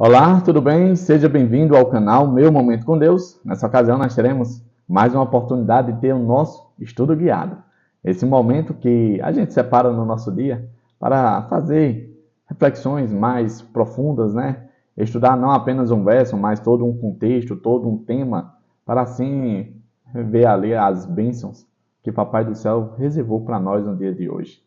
Olá, tudo bem? Seja bem-vindo ao canal Meu Momento com Deus. Nessa ocasião nós teremos mais uma oportunidade de ter o nosso estudo guiado. Esse momento que a gente separa no nosso dia para fazer reflexões mais profundas, né? Estudar não apenas um verso, mas todo um contexto, todo um tema, para assim ver ali as bênçãos que Papai do Céu reservou para nós no dia de hoje.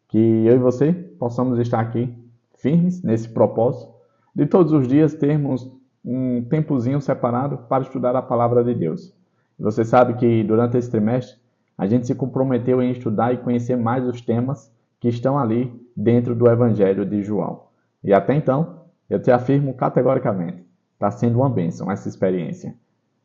Que eu e você possamos estar aqui firmes nesse propósito de todos os dias termos um tempozinho separado para estudar a palavra de Deus. Você sabe que durante esse trimestre a gente se comprometeu em estudar e conhecer mais os temas que estão ali dentro do Evangelho de João. E até então, eu te afirmo categoricamente, está sendo uma bênção essa experiência.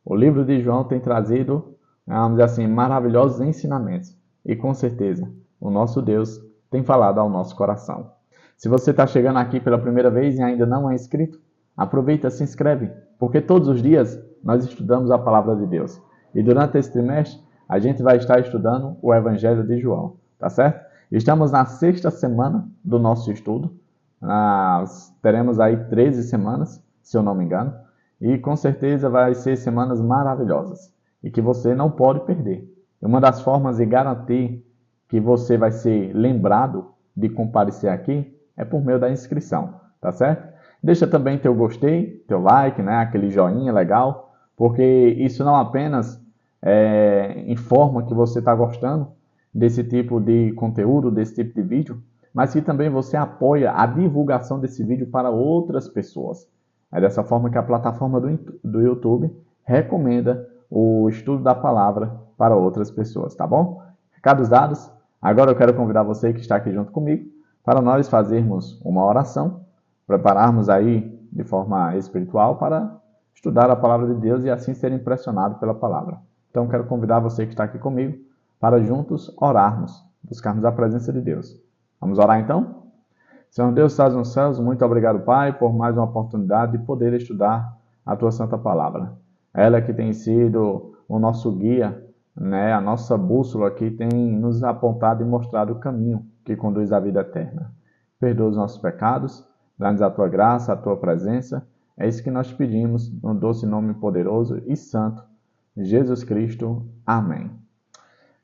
O livro de João tem trazido, vamos dizer assim, maravilhosos ensinamentos. E com certeza, o nosso Deus tem falado ao nosso coração. Se você está chegando aqui pela primeira vez e ainda não é inscrito, aproveita e se inscreve, porque todos os dias nós estudamos a palavra de Deus. E durante esse trimestre, a gente vai estar estudando o Evangelho de João, tá certo? Estamos na sexta semana do nosso estudo. Nós teremos aí 13 semanas, se eu não me engano, e com certeza vai ser semanas maravilhosas e que você não pode perder. Uma das formas de garantir que você vai ser lembrado de comparecer aqui é por meio da inscrição, tá certo? Deixa também teu gostei, teu like, né? Aquele joinha legal, porque isso não apenas informa que você está gostando desse tipo de conteúdo, desse tipo de vídeo, mas que também você apoia a divulgação desse vídeo para outras pessoas. É dessa forma que a plataforma do YouTube recomenda o estudo da palavra para outras pessoas, tá bom? Recados dados. Agora eu quero convidar você que está aqui junto comigo para nós fazermos uma oração, prepararmos aí de forma espiritual para estudar a palavra de Deus e assim ser impressionado pela palavra. Então quero convidar você que está aqui comigo para juntos orarmos, buscarmos a presença de Deus. Vamos orar então? Senhor Deus, estás nos céus, muito obrigado, Pai, por mais uma oportunidade de poder estudar a Tua Santa Palavra. Ela que tem sido o nosso guia, né? A nossa bússola que tem nos apontado e mostrado o caminho que conduz à vida eterna. Perdoa os nossos pecados, dá-nos a Tua graça, a Tua presença. É isso que nós pedimos, no doce nome poderoso e santo, Jesus Cristo. Amém.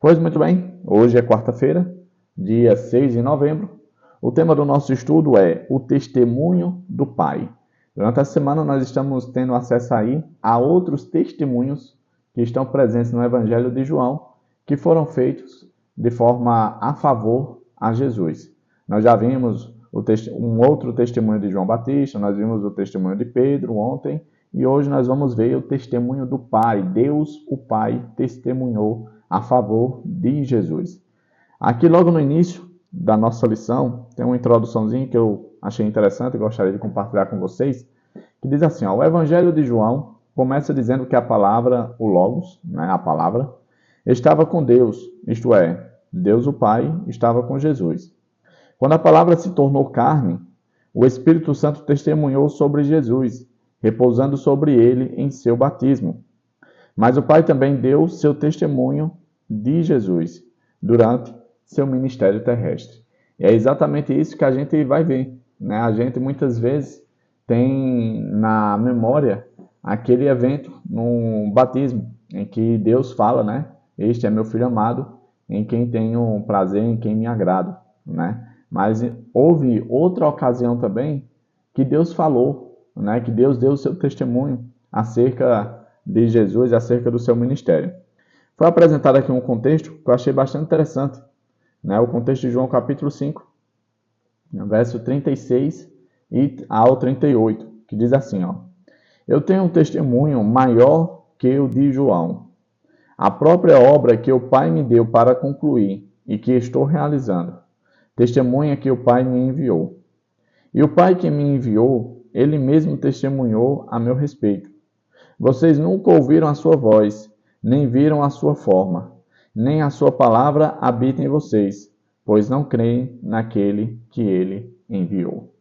Pois muito bem, hoje é quarta-feira, dia 6 de novembro. O tema do nosso estudo é o testemunho do Pai. Durante a semana nós estamos tendo acesso aí a outros testemunhos que estão presentes no Evangelho de João, que foram feitos de forma a favor a Jesus. Nós já vimos um outro testemunho de João Batista, nós vimos o testemunho de Pedro ontem, e hoje nós vamos ver o testemunho do Pai. Deus, o Pai, testemunhou a favor de Jesus. Aqui logo no início da nossa lição, tem uma introduçãozinha que eu achei interessante e gostaria de compartilhar com vocês, que diz assim, ó, o Evangelho de João começa dizendo que a palavra, o Logos, né, a palavra, estava com Deus, isto é, Deus o Pai estava com Jesus. Quando a palavra se tornou carne, o Espírito Santo testemunhou sobre Jesus, repousando sobre ele em seu batismo. Mas o Pai também deu seu testemunho de Jesus durante seu ministério terrestre. E é exatamente isso que a gente vai ver, né? A gente muitas vezes tem na memória aquele evento no batismo, em que Deus fala, né? Este é meu filho amado, em quem tenho prazer, em quem me agrado, né? Mas houve outra ocasião também que Deus falou, né? Que Deus deu o seu testemunho acerca de Jesus, acerca do seu ministério. Foi apresentado aqui um contexto que eu achei bastante interessante, né? O contexto de João capítulo 5, verso 36 ao 38, que diz assim, ó, eu tenho um testemunho maior que o de João, a própria obra que o Pai me deu para concluir e que estou realizando, testemunha que o Pai me enviou. E o Pai que me enviou, ele mesmo testemunhou a meu respeito. Vocês nunca ouviram a sua voz, nem viram a sua forma, nem a sua palavra habita em vocês, pois não creem naquele que ele enviou.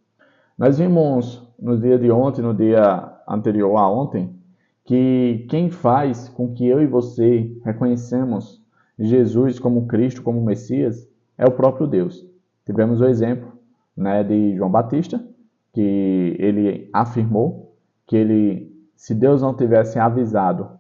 Nós vimos no dia de ontem, no dia anterior a ontem, que quem faz com que eu e você reconhecemos Jesus como Cristo, como Messias, é o próprio Deus. Tivemos o exemplo, né, de João Batista, que ele afirmou que ele, se Deus não tivesse avisado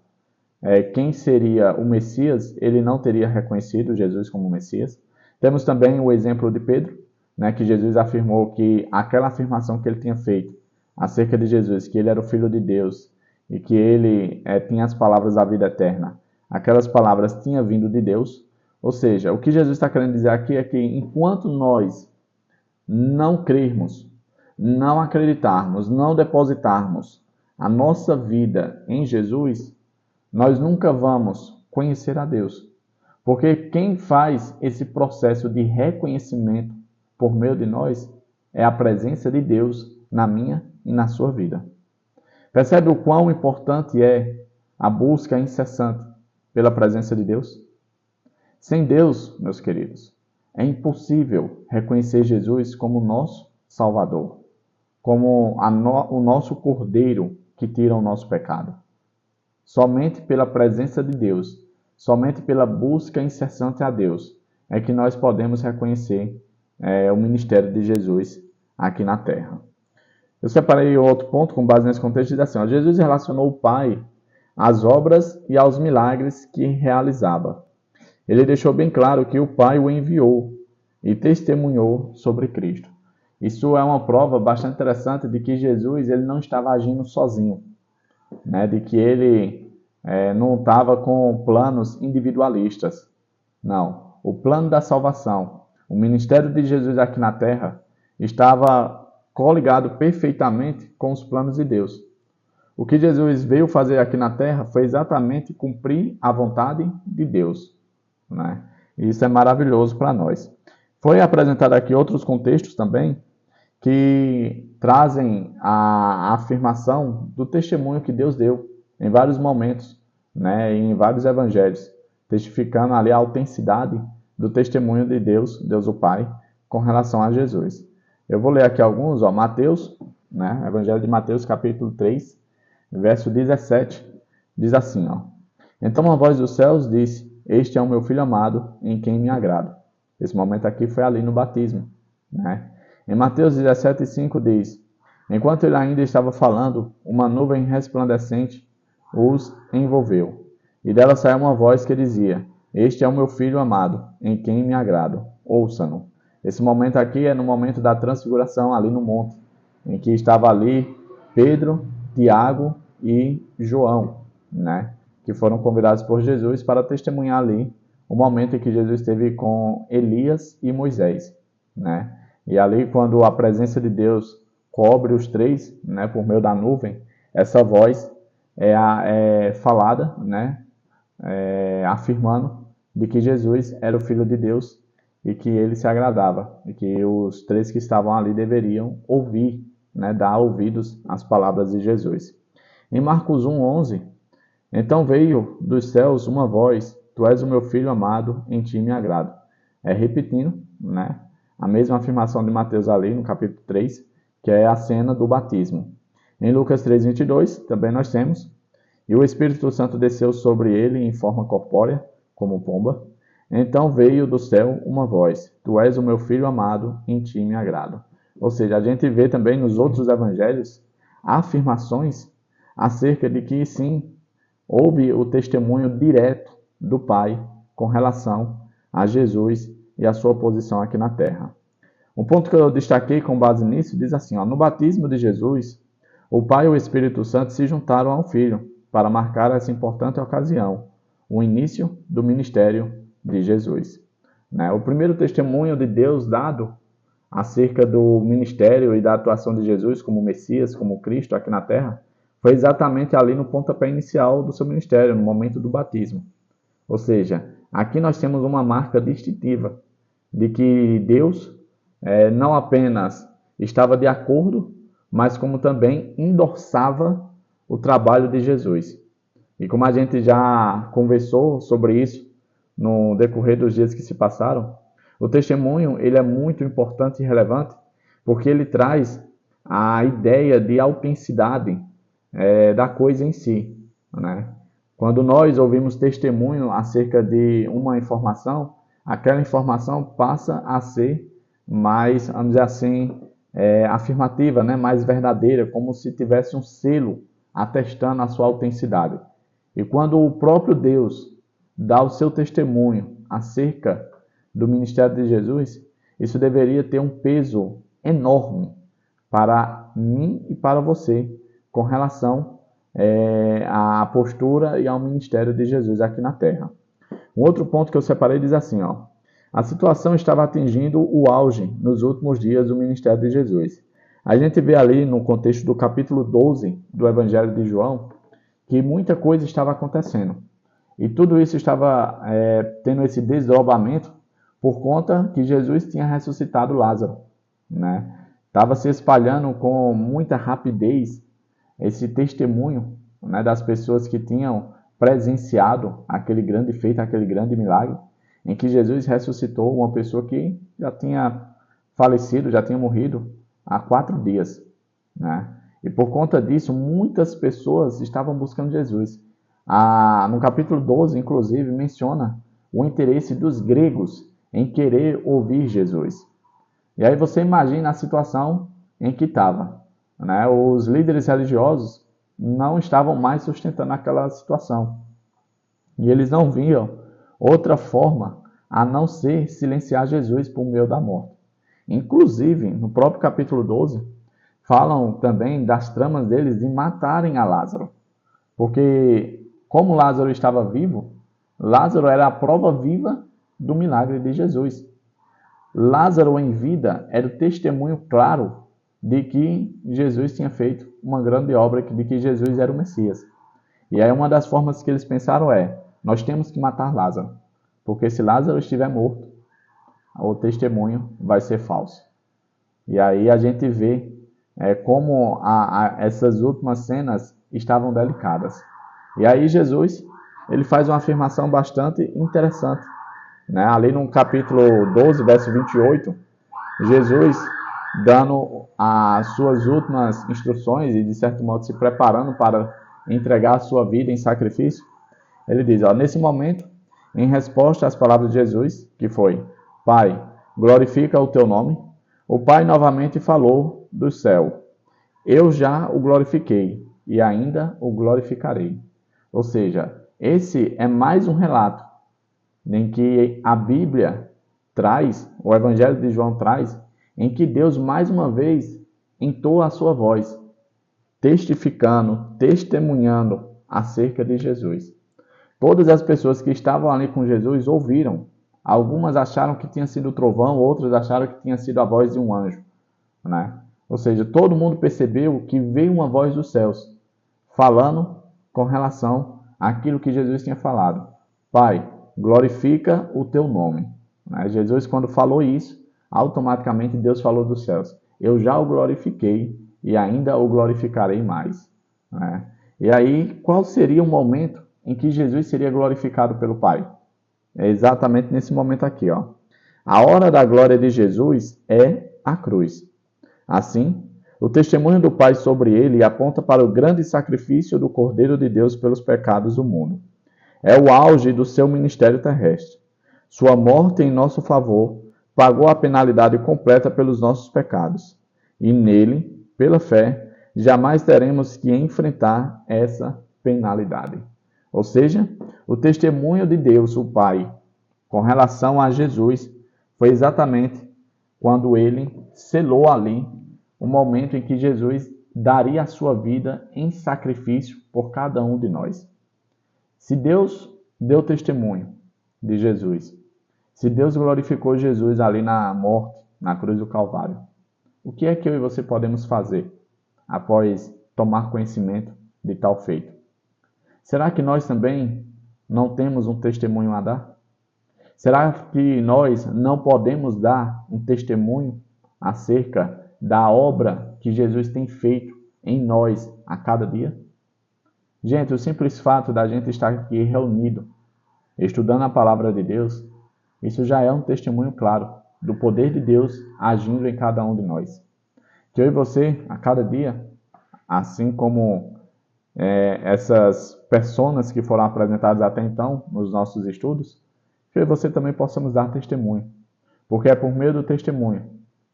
quem seria o Messias, ele não teria reconhecido Jesus como Messias. Temos também o exemplo de Pedro, né, que Jesus afirmou que aquela afirmação que ele tinha feito acerca de Jesus, que ele era o Filho de Deus e que ele tinha as palavras da vida eterna, aquelas palavras tinham vindo de Deus. Ou seja, o que Jesus está querendo dizer aqui é que enquanto nós não crermos, não acreditarmos, não depositarmos a nossa vida em Jesus, nós nunca vamos conhecer a Deus. Porque quem faz esse processo de reconhecimento por meio de nós é a presença de Deus na minha e na sua vida. Percebe o quão importante é a busca incessante pela presença de Deus? Sem Deus, meus queridos, é impossível reconhecer Jesus como nosso Salvador, como o nosso Cordeiro que tira o nosso pecado. Somente pela presença de Deus, somente pela busca incessante a Deus, é que nós podemos reconhecer o ministério de Jesus aqui na terra. Eu separei outro ponto com base nesse contexto, diz assim, Jesus relacionou o Pai às obras e aos milagres que realizava. Ele deixou bem claro que o Pai o enviou e testemunhou sobre Cristo. Isso é uma prova bastante interessante de que Jesus ele não estava agindo sozinho, né? De que ele não estava com planos individualistas. Não. O plano da salvação, o ministério de Jesus aqui na terra, estava coligado perfeitamente com os planos de Deus. O que Jesus veio fazer aqui na terra foi exatamente cumprir a vontade de Deus, né? E isso é maravilhoso para nós. Foi apresentado aqui outros contextos também que trazem a afirmação do testemunho que Deus deu em vários momentos, né, em vários evangelhos, testificando ali a autenticidade do testemunho de Deus, Deus o Pai, com relação a Jesus. Eu vou ler aqui alguns, Mateus, né, Evangelho de Mateus, capítulo 3, verso 17, diz assim, Então uma voz dos céus disse, este é o meu Filho amado, em quem me agrado. Esse momento aqui foi ali no batismo, né? Em Mateus 17:5 diz, enquanto ele ainda estava falando, uma nuvem resplandecente os envolveu. E dela saiu uma voz que dizia, este é o meu Filho amado, em quem me agrado. Ouçam-no. Esse momento aqui é no momento da transfiguração, ali no monte, em que estava ali Pedro, Tiago e João, né? Que foram convidados por Jesus para testemunhar ali o momento em que Jesus esteve com Elias e Moisés, né? E ali, quando a presença de Deus cobre os três, né, por meio da nuvem, essa voz é falada, né, afirmando de que Jesus era o Filho de Deus e que ele se agradava, e que os três que estavam ali deveriam ouvir, né, dar ouvidos às palavras de Jesus. Em Marcos 1:11, então veio dos céus uma voz, tu és o meu Filho amado, em ti me agrado. Repetindo, né, a mesma afirmação de Mateus ali no capítulo 3, que é a cena do batismo. Em Lucas 3:22, também nós temos, e o Espírito Santo desceu sobre ele em forma corpórea, como pomba. Então veio do céu uma voz, tu és o meu Filho amado, em ti me agrado. Ou seja, a gente vê também nos outros evangelhos afirmações acerca de que sim, houve o testemunho direto do Pai com relação a Jesus e a sua posição aqui na terra. Um ponto que eu destaquei com base nisso diz assim, no batismo de Jesus, o Pai e o Espírito Santo se juntaram ao Filho para marcar essa importante ocasião, o início do ministério de Jesus. O primeiro testemunho de Deus dado acerca do ministério e da atuação de Jesus como Messias, como Cristo aqui na terra, foi exatamente ali no pontapé inicial do seu ministério, no momento do batismo. Ou seja, aqui nós temos uma marca distintiva de que Deus não apenas estava de acordo, mas como também endossava o trabalho de Jesus. E como a gente já conversou sobre isso no decorrer dos dias que se passaram, o testemunho ele é muito importante e relevante porque ele traz a ideia de autenticidade da coisa em si, né? Quando nós ouvimos testemunho acerca de uma informação, aquela informação passa a ser mais, vamos dizer assim, afirmativa, né, mais verdadeira, como se tivesse um selo atestando a sua autenticidade. E quando o próprio Deus dá o seu testemunho acerca do ministério de Jesus, isso deveria ter um peso enorme para mim e para você com relação à postura e ao ministério de Jesus aqui na Terra. Um outro ponto que eu separei diz assim, ó: a situação estava atingindo o auge nos últimos dias do ministério de Jesus. A gente vê ali no contexto do capítulo 12 do Evangelho de João que muita coisa estava acontecendo. E tudo isso estava tendo esse desdobramento por conta que Jesus tinha ressuscitado Lázaro, né? Estava se espalhando com muita rapidez esse testemunho, né, das pessoas que tinham presenciado aquele grande feito, aquele grande milagre, em que Jesus ressuscitou uma pessoa que já tinha falecido, já tinha morrido há 4 dias, né? E por conta disso, muitas pessoas estavam buscando Jesus. No capítulo 12, inclusive, menciona o interesse dos gregos em querer ouvir Jesus. E aí você imagina a situação em que estava, né? Os líderes religiosos não estavam mais sustentando aquela situação. E eles não viam outra forma a não ser silenciar Jesus por meio da morte. Inclusive, no próprio capítulo 12, falam também das tramas deles de matarem a Lázaro. Porque, como Lázaro estava vivo, Lázaro era a prova viva do milagre de Jesus. Lázaro em vida era o testemunho claro de que Jesus tinha feito uma grande obra, de que Jesus era o Messias. E aí uma das formas que eles pensaram nós temos que matar Lázaro, porque se Lázaro estiver morto, o testemunho vai ser falso. E aí a gente vê como essas últimas cenas estavam delicadas. E aí Jesus, ele faz uma afirmação bastante interessante, né? Ali no capítulo 12, verso 28, Jesus, dando as suas últimas instruções e de certo modo se preparando para entregar a sua vida em sacrifício, ele diz, nesse momento, em resposta às palavras de Jesus, que foi: Pai, glorifica o teu nome, o Pai novamente falou do céu: eu já o glorifiquei e ainda o glorificarei. Ou seja, esse é mais um relato em que a Bíblia traz, o Evangelho de João traz, em que Deus mais uma vez entoa a sua voz, testificando, testemunhando acerca de Jesus. Todas as pessoas que estavam ali com Jesus ouviram. Algumas acharam que tinha sido o trovão, outras acharam que tinha sido a voz de um anjo, né? Ou seja, todo mundo percebeu que veio uma voz dos céus, falando com relação àquilo que Jesus tinha falado. Pai, glorifica o teu nome. Né? Jesus, quando falou isso, automaticamente Deus falou dos céus: eu já o glorifiquei e ainda o glorificarei mais. Né? E aí, qual seria o momento em que Jesus seria glorificado pelo Pai? É exatamente nesse momento aqui, ó. A hora da glória de Jesus é a cruz. Assim, o testemunho do Pai sobre ele aponta para o grande sacrifício do Cordeiro de Deus pelos pecados do mundo. É o auge do seu ministério terrestre. Sua morte em nosso favor pagou a penalidade completa pelos nossos pecados. E nele, pela fé, jamais teremos que enfrentar essa penalidade. Ou seja, o testemunho de Deus, o Pai, com relação a Jesus, foi exatamente quando ele selou ali o momento em que Jesus daria a sua vida em sacrifício por cada um de nós. Se Deus deu testemunho de Jesus, se Deus glorificou Jesus ali na morte, na cruz do Calvário, o que é que eu e você podemos fazer após tomar conhecimento de tal feito? Será que nós também não temos um testemunho a dar? Será que nós não podemos dar um testemunho acerca da obra que Jesus tem feito em nós a cada dia? Gente, o simples fato da gente estar aqui reunido, estudando a palavra de Deus, isso já é um testemunho claro do poder de Deus agindo em cada um de nós. Que eu e você, a cada dia, assim como essas personas que foram apresentadas até então nos nossos estudos, que eu e você também possamos dar testemunho. Porque é por meio do testemunho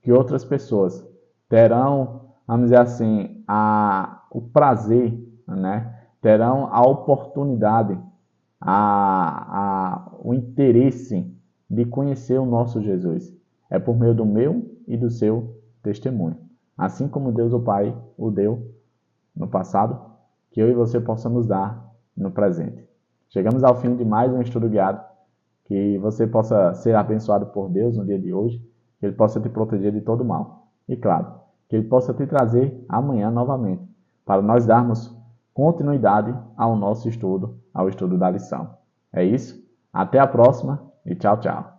que outras pessoas terão, vamos dizer assim, o prazer, né? Terão a oportunidade, o interesse de conhecer o nosso Jesus. É por meio do meu e do seu testemunho. Assim como Deus o Pai o deu no passado, que eu e você possamos dar no presente. Chegamos ao fim de mais um estudo guiado. Que você possa ser abençoado por Deus no dia de hoje, que Ele possa te proteger de todo mal. E claro, que Ele possa te trazer amanhã novamente, para nós darmos continuidade ao nosso estudo, ao estudo da lição. É isso, até a próxima e tchau, tchau.